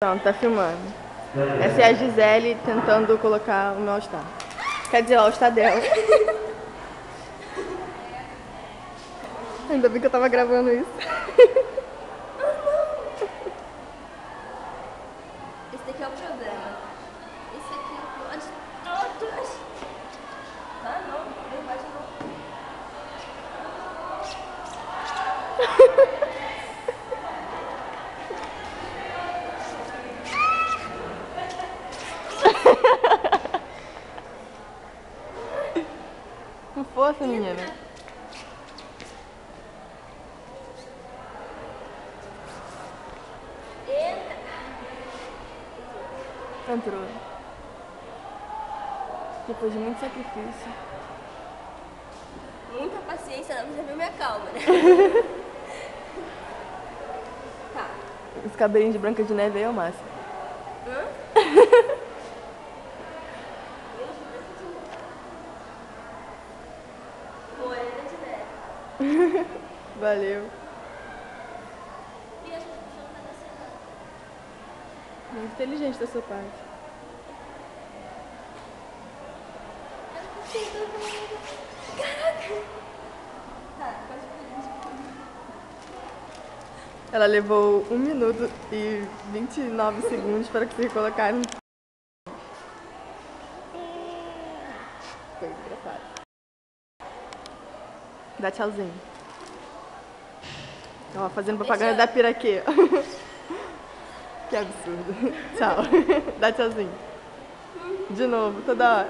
Não, tá filmando. Essa é a Gisele tentando colocar o meu All-Star. Quer dizer, o All-Star dela. Ainda bem que eu tava gravando isso. Esse daqui é o problema. Esse aqui é o pior de todos. Ah, não. Não vai de novo. Com força, menina. Entrou. Depois de muito sacrifício. Muita paciência, não. Você viu minha calma, né? Tá. Os cabelinhos de Branca de Neve aí é o máximo. Hã? Morena de neve. Valeu. E acho que o chão tá descendo. Muito inteligente da sua parte. Caraca! Tá, pode pedir. Ela levou 1 minuto e 29 segundos para conseguir colocar no... Foi engraçado. Dá tchauzinho. Ó, fazendo propaganda da Piraquê. Que absurdo. Tchau. Dá tchauzinho. De novo, toda hora.